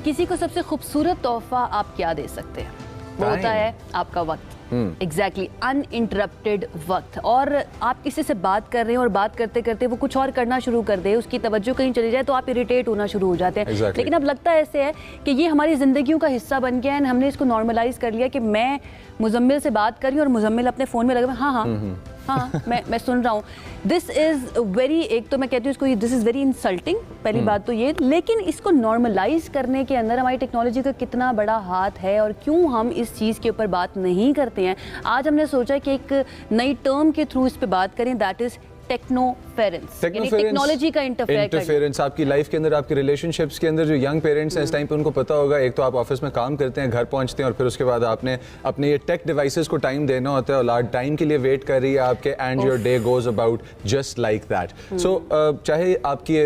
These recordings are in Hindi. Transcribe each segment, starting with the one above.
किसी को सबसे खूबसूरत तोहफा आप क्या दे सकते हैं? वो होता है आपका वक्त। एग्जैक्टली अनइंटरप्टेड वक्त। और आप किसी से बात कर रहे हैं और बात करते करते वो कुछ और करना शुरू कर दे, उसकी तवज्जो कहीं चली जाए तो आप इरिटेट होना शुरू हो जाते हैं। लेकिन अब लगता है ऐसे है कि ये हमारी ज़िंदगियों का हिस्सा बन गया है। हमने इसको नॉर्मलाइज कर लिया कि मैं मुजम्मिल से बात कर रही हूँ और मुजम्मिल अपने फ़ोन में लगा हाँ मैं सुन रहा हूँ। दिस इज़ वेरी, एक तो मैं कहती हूँ इसको, दिस इज़ वेरी इंसल्टिंग, पहली बात तो ये। लेकिन इसको नॉर्मलाइज करने के अंदर हमारी टेक्नोलॉजी का कितना बड़ा हाथ है और क्यों हम इस चीज़ के ऊपर बात नहीं करते हैं। आज हमने सोचा कि एक नई टर्म के थ्रू इस पर बात करें, दैट इज़ टेक्नोफेरेंस, टेक्नोलॉजी का इंटरफेरेंस आपकी लाइफ के अंदर, आपके रिलेशनशिप्स के अंदर। जो यंग पेरेंट्स हैं इस टाइम पे उनको पता होगा, एक तो आप ऑफिस में काम करते हैं, घर पहुंचते हैं और फिर उसके बाद आपने अपने ये टेक डिवाइसेस को टाइम देना होता है। औलाद टाइम के लिए वेट कर रही है आपके, and your day goes about just like that. So चाहे आपकी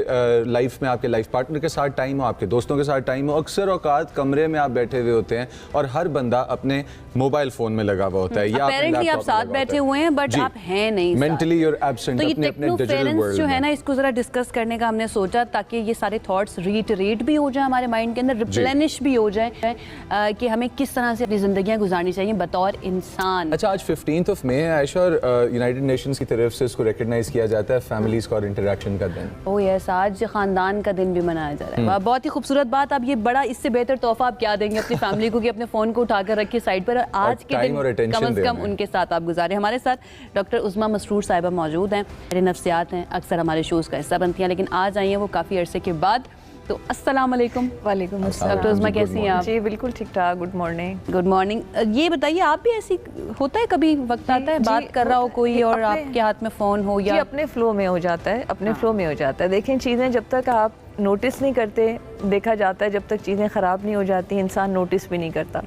लाइफ में आपके लाइफ पार्टनर के साथ टाइम हो, आपके दोस्तों के साथ टाइम हो, अक्सर औकात कमरे में आप बैठे हुए होते हैं और हर बंदा अपने मोबाइल फोन में लगा हुआ होता है या अपेरेंटली आप साथ बैठे हुए हैं बट आप हैं नहीं, मेंटली यू आर एब्सेंट। टेक्नोफेरेंस जो है ना, इसको जरा डिस्कस करने का हमने सोचा ताकि ये सारे थॉट्स रीइटरेट भी हो जाए हमारे माइंड के अंदर, रिप्लेनिश भी हो जाए कि हमें किस तरह से अपनी जिंदगियां गुजारनी चाहिए बतौर इंसान। अच्छा, आज 15 मई है आयशा, और यूनाइटेड नेशंस की तरफ से इसको रिकॉग्नाइज किया जाता है फैमिलीज का और इंटरेक्शन का दिन। ओह यस, आज खानदान का दिन भी मनाया जा रहा है। बहुत ही खूबसूरत बात। अब ये बड़ा, इससे बेहतर तोहफा आप क्या देंगे अपनी फैमिली को कि अपने फोन को उठाकर रखिए साइड पर और आज के दिन कम से कम उनके साथ आप गुजारें। हमारे साथ डॉक्टर उस्मा मसरूर साहिबा मौजूद हैं, मेरे नफ्सियात हैं, अक्सर हमारे शोज़ का हिस्सा बनती हैं, लेकिन आज आई हैं वो काफ़ी अरसे के बाद। तो अस्सलाम वालेकुम। वालेकुम अस्सलाम। डॉक्टर उस्मा कैसी हैं आप? जी बिल्कुल ठीक ठाक, गुड मॉर्निंग। Good morning. ये बताइए, आप भी ऐसी होता है कभी वक्त आता है बात कर रहा हो कोई और आपके हाथ में फ़ोन हो, या अपने फ्लो में हो जाता है, अपने फ्लो में हो जाता है। देखें, चीज़ें जब तक आप नोटिस नहीं करते, देखा जाता है जब तक चीज़ें ख़राब नहीं हो जाती इंसान नोटिस भी नहीं करता।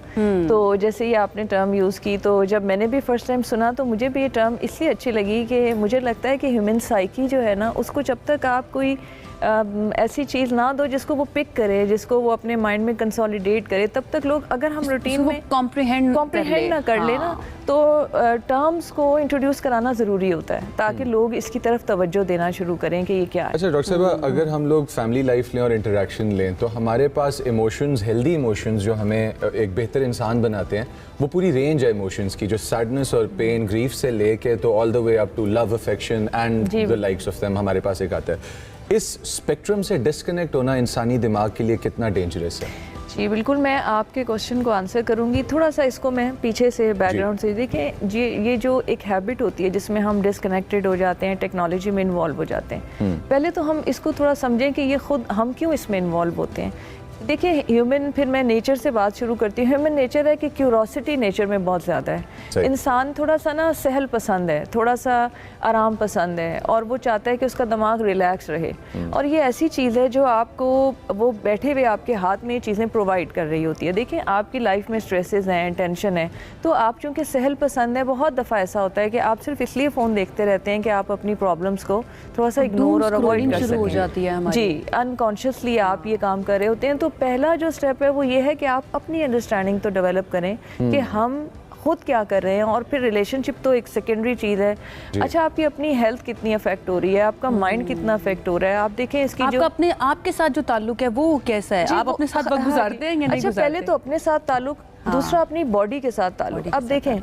तो जैसे ही आपने टर्म यूज़ की, तो जब मैंने भी फर्स्ट टाइम सुना तो मुझे भी ये टर्म इसलिए अच्छी लगी कि मुझे लगता है कि ह्यूमन साइकी जो है ना, उसको जब तक आप कोई ऐसी चीज़ ना दो जिसको वो पिक करे, जिसको वो अपने माइंड में कंसोलिडेट करे, तब तक लोग, अगर हम रूटीन में कॉम्प्रिहेंड ना कर ले ना, तो टर्म्स को इंट्रोड्यूस कराना ज़रूरी होता है ताकि लोग इसकी तरफ तवज्जो देना शुरू करें कि ये क्या है। अच्छा डॉक्टर साहब, अगर हम लोग फैमिली लाइफ लें और इंटरेक्शन लें, तो हमारे पास इमोशंस, हेल्दी इमोशंस जो हमें एक बेहतर इंसान बनाते हैं, वो पूरी रेंज है इमोशंस की, जो सैडनेस और पेन, ग्रीफ से लेके तो all the way up to love, affection and the likes of them हमारे पास एक आता है। इस स्पेक्ट्रम से डिस्कनेक्ट होना इंसानी दिमाग के लिए कितना डेंजरस है? जी बिल्कुल, मैं आपके क्वेश्चन को आंसर करूंगी। थोड़ा सा इसको मैं पीछे से बैकग्राउंड से देखें जी। ये जो एक हैबिट होती है जिसमें हम डिस्कनेक्टेड हो जाते हैं, टेक्नोलॉजी में इन्वॉल्व हो जाते हैं, पहले तो हम इसको थोड़ा समझें कि ये खुद हम क्यों इसमें इन्वॉल्व होते हैं। देखिए ह्यूमन, फिर मैं नेचर से बात शुरू करती हूँ। ह्यूमन नेचर है कि क्यूरोसिटी नेचर में बहुत ज़्यादा है। इंसान थोड़ा सा ना सहल पसंद है, थोड़ा सा आराम पसंद है, और वो चाहता है कि उसका दिमाग रिलैक्स रहे। और ये ऐसी चीज़ है जो आपको, वो बैठे हुए आपके हाथ में ये चीज़ें प्रोवाइड कर रही होती है। देखिए, आपकी लाइफ में स्ट्रेसेस हैं, टेंशन है, तो आप चूँकि सहल पसंद है, बहुत दफ़ा ऐसा होता है कि आप सिर्फ इसलिए फ़ोन देखते रहते हैं कि आप अपनी प्रॉब्लम्स को थोड़ा सा इग्नोर और अवॉइड कर सकें। जी, अनकॉन्शियसली आप ये काम कर रहे होते हैं। तो पहला जो स्टेप है वो ये है कि आप अपनी अंडरस्टैंडिंग तो डेवलप करें कि हम खुद क्या कर रहे हैं, और फिर रिलेशनशिप तो एक सेकेंडरी चीज़ है। अच्छा, आपकी अपनी हेल्थ कितनी अफेक्ट हो रही है, आपका माइंड कितना अफेक्ट हो रहा है, आप देखें इसकी जो अपने आपके साथ जो ताल्लुक है वो कैसा है, आप अपने साथ वक्त गुजारते हैं या नहीं? अच्छा, पहले तो अपने साथ ताल्लुक, दूसरा अपनी बॉडी के साथ ताल्लुक। अब देखें,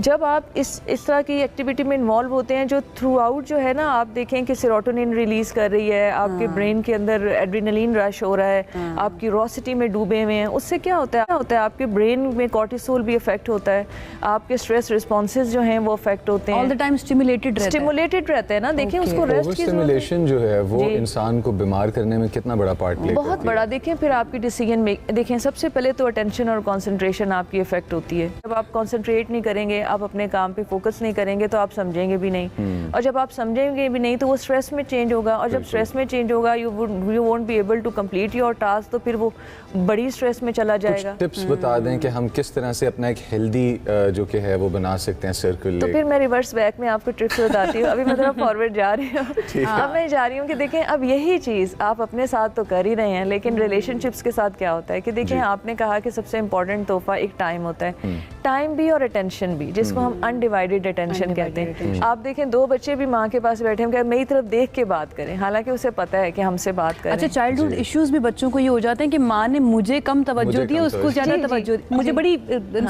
जब आप इस तरह की एक्टिविटी में इन्वॉल्व होते हैं जो थ्रू आउट जो है ना, आप देखें कि सेरोटोनिन रिलीज कर रही है, आपके ब्रेन के अंदर एड्रेनलिन रश हो रहा है, आप क्यूरोसिटी में डूबे हुए हैं, उससे क्या होता है आपके ब्रेन में कॉर्टिसोल भी इफेक्ट होता है, आपके स्ट्रेस रिस्पॉन्सेज जो हैं वो इफेक्ट होते हैं, ऑल द टाइम स्टिमुलेटेड रहते हैं ना। देखिए, उसको रेस्ट की स्टिमुलेशन जो है वो इंसान को बीमार करने में कितना बड़ा पार्ट प्ले करती है, बहुत बड़ा। देखें, फिर आपकी डिसीजन मेक, देखें सबसे पहले तो अटेंशन और कॉन्सेंट्रेशन आपकी इफेक्ट होती है। जब आप कॉन्सेंट्रेट नहीं करेंगे, आप अपने काम पे फोकस नहीं करेंगे, तो आप समझेंगे भी नहीं, और जब आप समझेंगे भी नहीं तो वो स्ट्रेस में चेंज होगा, और जब स्ट्रेस में चेंज होगा you won't be able to complete your task, तो फिर वो बड़ी स्ट्रेस में चला जाएगा। कुछ टिप्स बता दें कि हम किस तरह से अपना एक हेल्दी जो कि है वो बना सकते हैं सर्कल। तो फिर मैं रिवर्स बैक में आपको ट्रिक्स बताती हूँ। अभी मैं थोड़ा फॉरवर्ड जा रही हूँ। अब मैं जा रही हूँ कि देखें, अब यही चीज़ आप अपने साथ तो कर ही रहे हैं, लेकिन रिलेशनशिप्स के साथ क्या होता है कि देखें, आपने कहा कि सबसे इम्पोर्टेंट तोहफा एक टाइम होता है। टाइम भी और अटेंशन भी, जिसको हम अनडिवाइडेड अटेंशन कहते हैं। आप देखें 2 बच्चे भी माँ के पास बैठे हैं, मेरी तरफ देख के बात करें, हालांकि उसे पता है कि हमसे बात करें। अच्छा, चाइल्डहुड इश्यूज भी बच्चों को ये हो जाते हैं कि माँ ने मुझे कम तवज्जो दी, उसको ज्यादा तवज्जो दी। मुझे बड़ी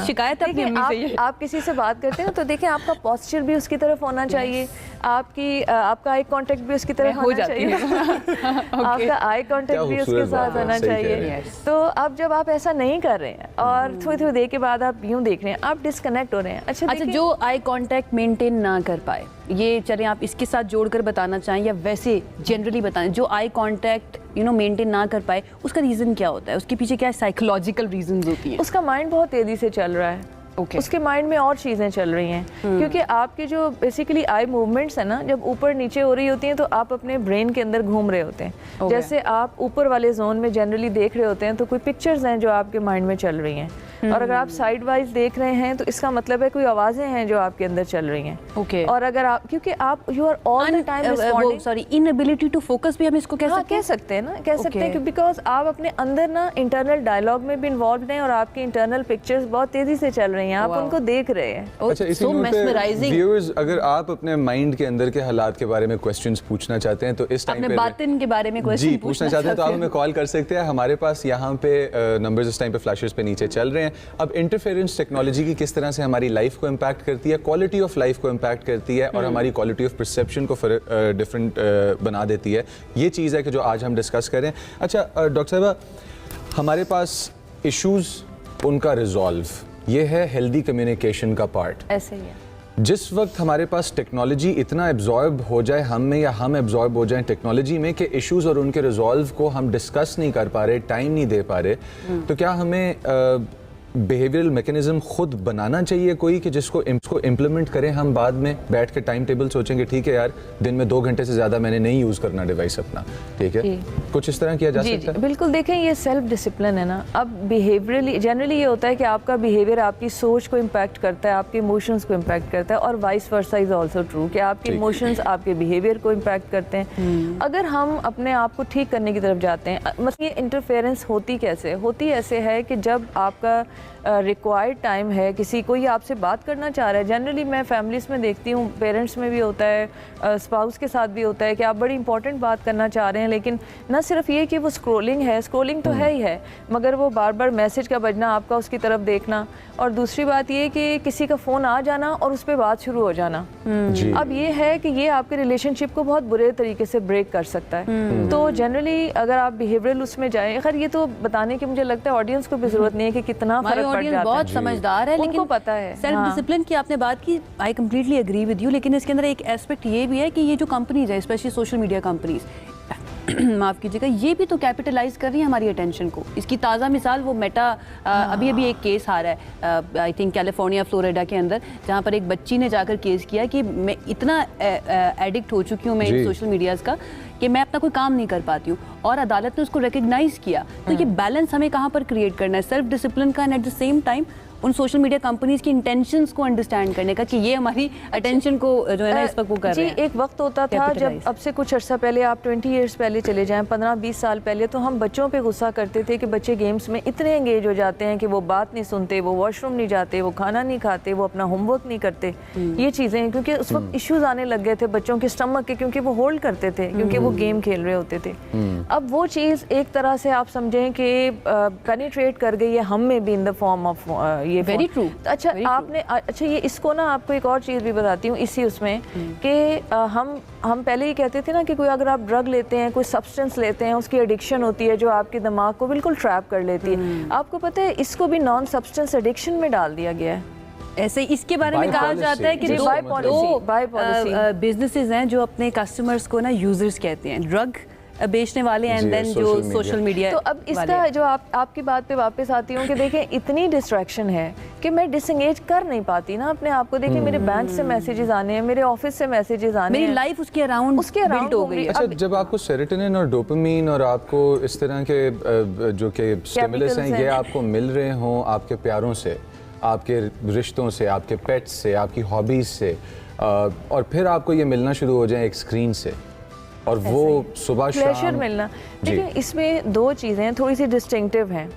शिकायत है अपनी अम्मी से ये। आप किसी से बात करते हैं तो देखिए आपका पोस्चर भी उसकी तरफ होना चाहिए, आपका आई कांटेक्ट भी उसकी तरफ होना चाहिए, आपका आई कांटेक्ट भी उसके साथ होना चाहिए। तो अब जब आप ऐसा नहीं कर रहे हैं और थोड़ी थोड़ी देर के बाद आप यूं देख रहे हैं, आप डिस्कनेक्ट हो रहे हैं। अच्छा, जो आई कांटेक्ट मेंटेन ना कर पाए, ये चलें आप इसके साथ जोड़कर बताना चाहें या वैसे जनरली बताएं, जो आई कांटेक्ट मेंटेन ना कर पाए उसका रीज़न क्या होता है, उसके पीछे क्या साइकोलॉजिकल रीजंस होती हैं? उसका माइंड बहुत तेज़ी से चल रहा है। उसके माइंड में और चीज़ें चल रही हैं, क्योंकि आपके जो बेसिकली आई मूवमेंट्स है ना, जब ऊपर नीचे हो रही होती हैं तो आप अपने ब्रेन के अंदर घूम रहे होते हैं। जैसे आप ऊपर वाले जोन में जनरली देख रहे होते हैं तो कोई पिक्चर्स हैं जो आपके माइंड में चल रही हैं, और अगर आप साइड वाइज देख रहे हैं तो इसका मतलब है कोई आवाज़ें हैं जो आपके अंदर चल रही हैं। और अगर आप, क्योंकि आप you are all the time responding, sorry, inability to focus भी हम इसको कह सकते हैं ना, कह सकते हैं, बिकॉज आप अपने अंदर ना इंटरनल डायलॉग में भी इन्वॉल्व हैं और आपकी इंटरनल पिक्चर्स बहुत तेजी से चल रही हैं, आप उनको देख रहे हैं। अच्छा, इसी नोट पे व्यूअर्स, अगर आप अपने माइंड के अंदर के हालात के बारे में क्वेश्चंस पूछना चाहते हैं तो इस टाइम पे बातिन के बारे में क्वेश्चन पूछना चाहते हैं तो आप हमें कॉल कर सकते हैं। हमारे पास यहाँ पे नंबर्स इस टाइम पे फ्लैशेस पे नीचे चल रहे हैं। अब इंटरफेरेंस टेक्नोलॉजी की किस तरह से हमारी लाइफ को इम्पैक्ट करती है, क्वालिटी ऑफ लाइफ को इम्पैक्ट करती है और हमारी क्वालिटी ऑफ परसेप्शन को डिफरेंट बना देती है, ये चीज़ है कि जो आज हम डिस्कस करें। अच्छा डॉक्टर साहबा, हमारे पास इश्यूज, उनका रिजॉल्व, ये है हेल्दी कम्युनिकेशन का पार्ट। ऐसे ही है। जिस वक्त हमारे पास टेक्नोलॉजी इतना एब्जॉर्ब हो जाए हम में या हम एब्जॉर्ब हो जाए टेक्नोलॉजी में कि इश्यूज और उनके रिजॉल्व को हम डिस्कस नहीं कर पा रहे, टाइम नहीं दे पा रहे, तो क्या हमें बिहेवियरल मैकेनिज्म खुद बनाना चाहिए कोई कि जिसको इम्प्लीमेंट करें हम, बाद में बैठ के टाइम टेबल सोचेंगे ठीक है यार दिन में 2 घंटे से ज़्यादा मैंने नहीं यूज़ करना डिवाइस अपना, ठीक है, कुछ इस तरह किया जा सकता है? बिल्कुल, देखें ये सेल्फ डिसिप्लिन है ना। अब बिहेवियरली जनरली ये होता है कि आपका बिहेवियर आपकी सोच को इम्पैक्ट करता है, आपके इमोशंस को इम्पैक्ट करता है, और vice versa is also true कि आपके इमोशंस आपके बिहेवियर को इम्पैक्ट करते हैं। अगर हम अपने आप को ठीक करने की तरफ जाते हैं, मतलब ये इंटरफेरेंस होती कैसे, होती ऐसे है कि जब आपका रिक्वायर्ड टाइम है, किसी कोई आपसे बात करना चाह रहा है, जनरली मैं फैमिलीज़ में देखती हूँ, पेरेंट्स में भी होता है, स्पाउस के साथ भी होता है कि आप बड़ी इंपॉर्टेंट बात करना चाह रहे हैं, लेकिन ना सिर्फ ये कि वो स्क्रोलिंग है, स्क्रोलिंग तो है ही है, मगर वो बार बार मैसेज का बजना, आपका उसकी तरफ देखना, और दूसरी बात ये कि किसी का फ़ोन आ जाना और उस पर बात शुरू हो जाना। अब ये है कि ये आपके रिलेशनशिप को बहुत बुरे तरीके से ब्रेक कर सकता है। तो जनरली अगर आप बिहेवियरल उसमें जाएं, खैर ये तो बताने की मुझे लगता है ऑडियंस को भी ज़रूरत नहीं है कि कितना फर्क पड़ जाता है, बहुत समझदार है, लेकिन पता है सेल्फ डिसिप्लिन की आपने बात की, I completely agree with you, लेकिन इसके अंदर एक एस्पेक्ट ये भी है कि ये जो कंपनीज है, स्पेशली सोशल मीडिया कंपनीज, माफ़ कीजिएगा, ये भी तो कैपिटलाइज कर रही है हमारी अटेंशन को। इसकी ताज़ा मिसाल वो मेटा, अभी एक केस आ रहा है आई थिंक कैलिफोर्निया फ्लोरिडा के अंदर, जहाँ पर एक बच्ची ने जाकर केस किया कि मैं इतना एडिक्ट हो चुकी हूँ मैं इन सोशल मीडियाज़ का कि मैं अपना कोई काम नहीं कर पाती हूँ, और अदालत ने उसको रिकग्नाइज़ किया। तो ये बैलेंस हमें कहाँ पर क्रिएट करना है, सेल्फ डिसिप्लिन का, and at the same time उन सोशल मीडिया कंपनीज की इंटेंशंस को अंडरस्टैंड करने का कि ये हमारी अटेंशन को जो है ना इस वक्त वो कर रहे हैं। एक वक्त होता था जब, अब से कुछ अर्सा पहले, आप 20 ईयर्स पहले चले जाएं, 15-20 साल पहले, तो हम बच्चों पे गुस्सा करते थे कि बच्चे गेम्स में इतने एंगेज हो जाते हैं कि वो बात नहीं सुनते, वो वॉशरूम नहीं जाते, वो खाना नहीं खाते, वो अपना होमवर्क नहीं करते। ये चीज़ें क्योंकि उस वक्त इश्यूज आने लग गए थे बच्चों के स्टमक के, क्योंकि वो होल्ड करते थे, क्योंकि वो गेम खेल रहे होते थे। अब वो चीज़ एक तरह से आप समझें कि पेनिट्रेट कर गई है हम में भी इन द फॉर्म ऑफ ये। Very true. अच्छा आपने, अच्छा ये इसको ना आपको एक और चीज़ भी बताती हूँ इसी उसमें कि हम पहले ये कहते थे ना कि कोई अगर आप ड्रग लेते हैं, कोई सब्सटेंस लेते हैं, उसकी एडिक्शन होती है जो आपके दिमाग को बिल्कुल ट्रैप कर लेती है। आपको पता है इसको भी नॉन सब्सटेंस एडिक्शन में डाल दिया गया है। ऐसे इसके बारे में कहा जाता है कि दो बिजनेसेस हैं जो अपने कस्टमर्स को ना यूजर्स कहते हैं, ड्रग बेचने वाले एंड देन जो सोशल मीडिया। तो अब इसका जो आपकी बात पे वापस आती हूँ कि देखें इतनी डिस्ट्रैक्शन है कि मैं डिसएंगेज कर नहीं पाती ना अपने आप को। देखिए मेरे बैंक से मैसेजेस आने हैं, मेरे ऑफिस से मैसेजेस आने हैं, मेरी लाइफ उसके अराउंड बिल्ट हो गई। अच्छा, जब आपको सेरोटोनिन और डोपामिन और आपको इस तरह के जो कि स्टिमुलस हैं ये आपको मिल रहे हों आपके प्यारों से, आपके रिश्तों से, आपके पेट्स से, आपकी हॉबीज़ से, और फिर आपको ये मिलना शुरू हो जाए एक स्क्रीन से, और वो सुबह शाम मिलना। देखिए इसमें 2 चीज़ें थोड़ी सी डिस्टिंक्टिव हैं।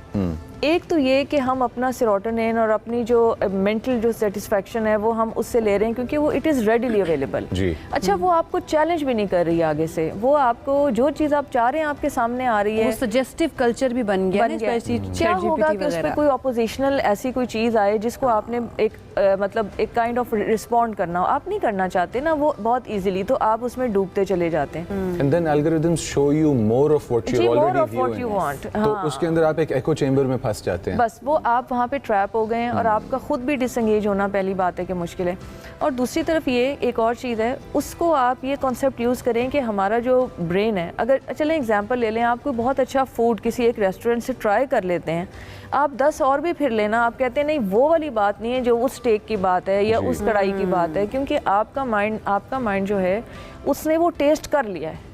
एक तो ये कि हम अपना सेरोटोनिन और अपनी जो मेंटल जो सेटिस्फेक्शन है वो हम उससे ले रहे हैं क्योंकि वो इट इज़ रेडिली अवेलेबल। अच्छा, वो आपको चैलेंज भी नहीं कर रही है आगे से, वो आपको जो चीज़ आप चाह रहे हैं आपके सामने आ रही है। वो सजेस्टिव कल्चर भी बन गया। क्या होगा कि उसमें कोई ऑपोजिशनल ऐसी कोई चीज़ आए जिसको आपने एक मतलब एक काइंड ऑफ रिस्पॉन्ड करना हो, आप नहीं करना चाहते ना वो बहुत इजीली, तो आप उसमें डूबते चले जाते हैं। And then algorithms show you more of what you already want. तो उसके अंदर आप एक एको चेंबर में फंस जाते हैं। बस वो आप वहाँ पे ट्रैप हो गए हैं और आपका खुद भी डिसंगेज होना पहली बात है कि मुश्किल है। और दूसरी तरफ ये एक और चीज़ है, उसको आप ये कॉन्सेप्ट यूज़ करें कि हमारा जो ब्रेन है, अगर चलें एग्जांपल ले लें, आप कोई बहुत अच्छा फूड किसी एक रेस्टोरेंट से ट्राई कर लेते हैं, आप 10 और भी फिर लेना, आप कहते हैं नहीं वो वाली बात नहीं है जो उस स्टेक की बात है या उस कढ़ाई की बात है, क्योंकि आपका माइंड जो है उसने वो टेस्ट कर लिया है।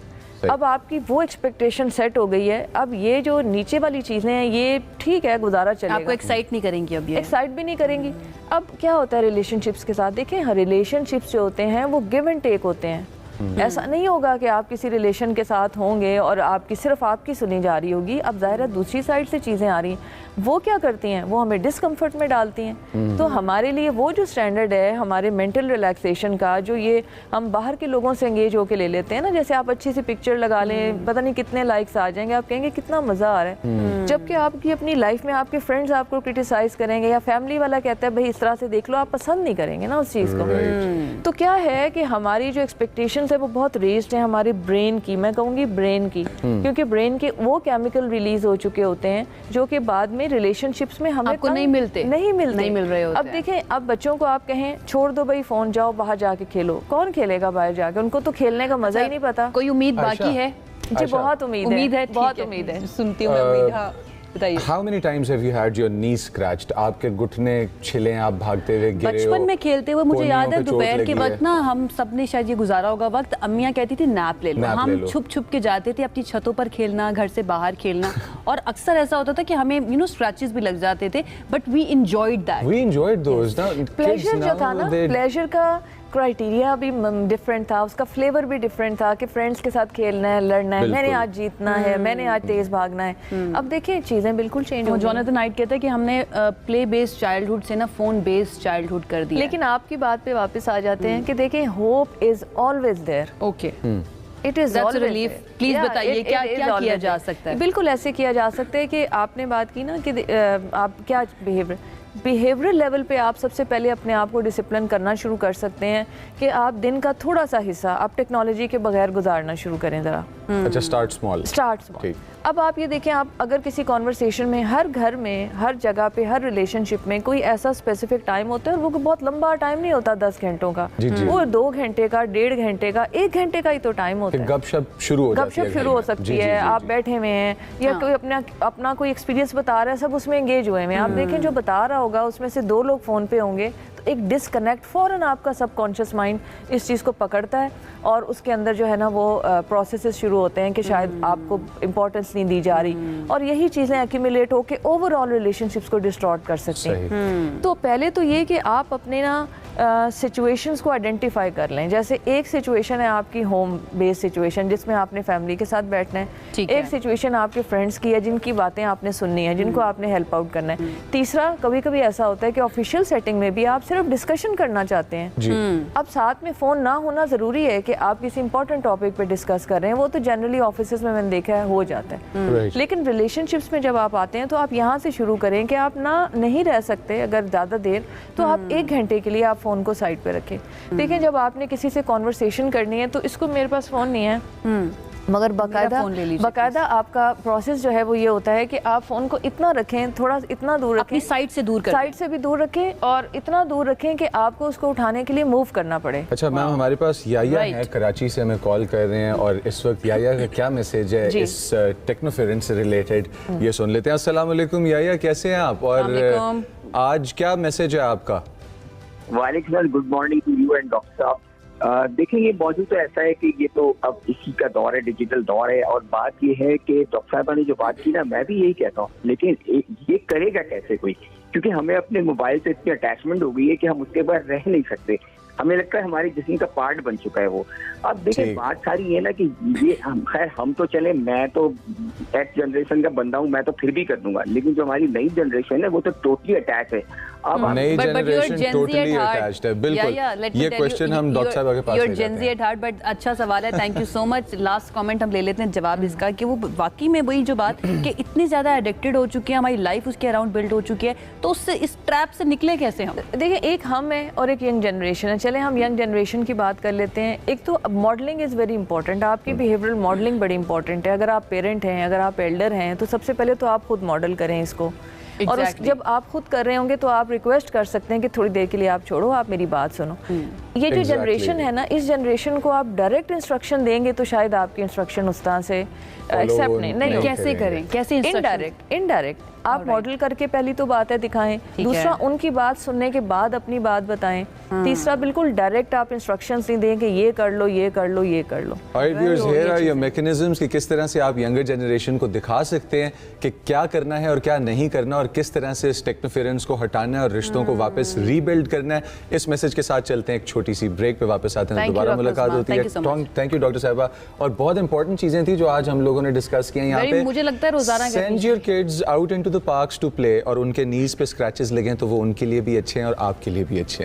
अब आपकी वो एक्सपेक्टेशन सेट हो गई है। अब ये जो नीचे वाली चीज़ें हैं ये ठीक है, गुजारा चलेगा, आपको एक्साइट नहीं करेंगी, अब ये एक्साइट भी नहीं करेंगी। अब क्या होता है रिलेशनशिप्स के साथ, देखें रिलेशनशिप्स जो होते हैं वो गिव एंड टेक होते हैं। ऐसा नहीं होगा कि आप किसी रिलेशन के साथ होंगे और सिर्फ आपकी सुनी जा रही होगी। अब जाहिर है दूसरी साइड से चीज़ें आ रही हैं, वो क्या करती हैं, वो हमें डिस्कम्फर्ट में डालती हैं। तो हमारे लिए वो जो स्टैंडर्ड है हमारे मेंटल रिलैक्सेशन का, जो ये हम बाहर के लोगों से एंगेज होकर ले लेते हैं ना, जैसे आप अच्छी सी पिक्चर लगा लें, पता नहीं कितने लाइक्स आ जाएंगे, आप कहेंगे कितना मज़ा आ रहा है, जबकि आपकी अपनी लाइफ में आपके फ्रेंड्स आपको क्रिटिसाइज करेंगे या फैमिली वाला कहता है भाई इस तरह से देख लो, आप पसंद नहीं करेंगे ना उस चीज़ को। तो क्या है कि हमारी जो एक्सपेक्टेशंस है वो बहुत रेस्ड है हमारे ब्रेन की, मैं कहूँगी ब्रेन की, क्योंकि ब्रेन के वो केमिकल रिलीज हो चुके होते हैं जो कि बाद में रिलेशनशिप्स में हमें आपको नहीं मिल रहे होते। अब देखें, अब बच्चों को आप कहें छोड़ दो भाई फोन, जाओ बाहर जाके खेलो, कौन खेलेगा बाहर जाके, उनको तो खेलने का मजा ही नहीं पता। कोई उम्मीद बाकी है? जी बहुत उम्मीद है, बहुत उम्मीद है, सुनती हूँ मैं उम्मीद। हाँ बताइए। How many times have you had your knee scratched? आपके घुटने छिले, आप भागते हुए गिरे हो, बचपन में खेलते हुए मुझे याद है दोपहर के वक्त ना, हम सब ने शायद ये गुजारा होगा वक्त, अम्मियाँ कहती थी नैप ले लो, हम छुप छुप के जाते थे अपनी छतों पर खेलना, घर से बाहर खेलना, और अक्सर ऐसा होता था कि हमें स्क्रैचेस भी लग जाते थे, but we enjoyed that. We enjoyed those. Now, pleasure जो था ना, प्लेजर का क्राइटेरिया भी डिफरेंट था, उसका फ्लेवर भी डिफरेंट था कि फ्रेंड्स के साथ खेलना है, लड़ना है, मैंने आज जीतना है, मैंने आज तेज भागना है। अब देखिए चीज़ें बिल्कुल चेंज हो। जोनाथन नाइट कहता है कि हमने प्ले बेस्ड चाइल्डहुड से ना फोन बेस्ड चाइल्डहुड कर दिया। लेकिन आपकी बात पे वापस आ जाते हैं कि देखिए hope is always there. Okay, it is relief. Please बताइए क्या क्या किया जा सकता है? बिल्कुल ऐसे किया जा सकता है कि आपने बात की ना कि आप क्या बिहेवियरल लेवल पे आप सबसे पहले अपने आप को डिसिप्लिन करना शुरू कर सकते हैं कि आप दिन का थोड़ा सा हिस्सा आप टेक्नोलॉजी के बगैर गुजारना शुरू करें ज़रा। अच्छा, स्टार्ट स्मॉल। अब आप ये देखें, आप अगर किसी कॉन्वर्सेशन में, हर घर में, हर जगह पे, हर रिलेशनशिप में कोई ऐसा स्पेसिफिक टाइम होता है, और वो बहुत लंबा टाइम नहीं होता 10 घंटों का, वो 2 घंटे का, 1.5 घंटे का, 1 घंटे का ही तो टाइम होता है। गपशप शुरू हो सकती है। आप बैठे हुए हैं या कोई अपना कोई एक्सपीरियंस बता रहा है, सब उसमें एंगेज हुए हैं। आप देखें जो बता रहा होगा उसमें से 2 लोग फोन पे होंगे, तो एक डिसकनेक्ट फौरन आपका सबकॉन्शियस माइंड इस चीज़ को पकड़ता है और उसके अंदर जो है ना वो प्रोसेसेस शुरू होते हैं कि शायद आपको इम्पोर्टेंस नहीं दी जा रही, और यही चीज़ें एक्यूमुलेट होकर ओवरऑल रिलेशनशिप्स को डिस्टॉर्ट कर सकती हैं। तो पहले तो ये कि आप अपने ना सिचुएशंस को आइडेंटिफाई कर लें। जैसे एक सिचुएशन है आपकी होम बेस्ड सिचुएशन जिसमें आपने फैमिली के साथ बैठना है, एक सिचुएशन आपके फ्रेंड्स की है जिनकी बातें आपने सुननी है, जिनको आपने हेल्प आउट करना है। तीसरा, कभी कभी ऐसा होता है कि ऑफिशियल सेटिंग में भी आप सिर्फ डिस्कशन करना चाहते हैं। अब साथ में फ़ोन ना होना ज़रूरी है कि आप किसी इंपॉर्टेंट टॉपिक पे डिस्कस कर रहे हैं, वो तो जनरली ऑफिस में मैंने देखा है हो जाता है। लेकिन रिलेशनशिप्स में जब आप आते हैं तो आप यहाँ से शुरू करें कि आप ना नहीं रह सकते अगर ज़्यादा देर, तो आप 1 घंटे के लिए आप फ़ोन को साइड पे रखें। देखिए जब आपने किसी से कॉन्वर्सेशन करनी है तो इसको, मेरे पास फ़ोन नहीं है मगर बाकायदा आपका प्रोसेस जो है वो ये होता है कि आप फ़ोन को इतना रखें, थोड़ा इतना दूर रखें, अपनी साइड से भी दूर रखें और इतना दूर रखें कि आपको उसको उठाने के लिए मूव करना पड़े। अच्छा मैम, हमारे पास याया है, कराची से हमें कॉल कर रहे हैं, और इस वक्त याया का क्या मैसेज है इस टेक्नोफेरेंस से रिलेटेड, ये सुन लेते हैं। अस्सलाम वालेकुम याया, कैसे हैं आप, और आज क्या मैसेज है आपका? वालेकुम sir, good morning to you and doctor साहब। देखिए ये मौजूद तो ऐसा है कि ये तो अब इसी का दौर है, डिजिटल दौर है, और बात ये है कि डॉक्टर साहबा ने जो बात की ना, मैं भी यही कहता हूँ, लेकिन ये करेगा कैसे कोई, क्योंकि हमें अपने मोबाइल से इतनी अटैचमेंट हो गई है कि हम उसके बाद रह नहीं सकते। हमें लगता है हमारे जिस्म का पार्ट बन चुका है वो। अब देखिए ठीक। बात सारी ये ना कि ये खैर हम तो चले, मैं तो एक्स जनरेशन का बंदा हूँ, मैं तो फिर भी कर दूंगा, लेकिन जो हमारी नई जनरेशन है वो तो टोटली अटैच है। अब आप नई But you're generation Gen Z totally at heart. Attached है, बिल्कुल। let me ये tell क्वेश्चन you, हम डॉक्टर साहब के पास You're ले Gen जाते Z हैं। at heart, but अच्छा सवाल है, thank you so much. Last comment हम ले लेते हैं जवाब इसका कि वो वाकई में वही जो बात कि इतनी ज्यादा एडिक्टेड हो चुकी है, हमारी लाइफ उसके अराउंड बिल्ड हो चुकी है, तो उससे इस ट्रैप से निकले कैसे हम? देखिए, एक हम है और एक यंग जनरेशन है। चले हम यंग जनरेशन की बात कर लेते हैं। एक तो मॉडलिंग इज़ वेरी इंपॉर्टेंट, आपकी बिहेवियरल मॉडलिंग बड़ी इंपॉर्टेंट है। अगर आप पेरेंट हैं, अगर आप एल्डर हैं, तो सबसे पहले तो आप खुद मॉडल करें इसको। और Exactly. जब आप खुद कर रहे होंगे तो आप रिक्वेस्ट कर सकते हैं कि थोड़ी देर के लिए आप छोड़ो, आप मेरी बात सुनो। ये जो Exactly. जनरेशन है ना, इस जनरेशन को आप डायरेक्ट इंस्ट्रक्शन देंगे तो शायद आपकी इंस्ट्रक्शन उस तरह से एक्सेप्ट नहीं कैसे करें, कैसे इनडायरेक्ट आप मॉडल करके पहली तो बात है दिखाएं, दूसरा उनकी बात सुनने के बाद अपनी बात बताएं, तीसरा बिल्कुल डायरेक्ट आप इंस्ट्रक्शंस नहीं दें कि ये कर लो, ये कर लो, ये कर लो। Alright viewers, here are your mechanisms कि किस तरह से आप यंगर जनरेशन को दिखा सकते हैं कि क्या करना है और क्या नहीं करना, और किस तरह से इस टेक्नोफेरेंस को हटाना है और रिश्तों को वापस रीबिल्ड करना है। इस मैसेज के साथ चलते हैं एक छोटी सी ब्रेक पे, वापस आते हैं, Thank you, दोबारा Dr. मुलाकात Usman. होती है। Thank you so much. Thank you doctor साहिबा। और बहुत इंपॉर्टेंट चीजें थी जो आज हम लोगों ने डिस्कस की हैं यहाँ पे। मुझे लगता है रोजाना send your kids out into the parks to play, और उनके नीज पे स्क्रैचेस लगे हैं तो वो उनके लिए भी अच्छे हैं और आपके लिए भी अच्छे हैं।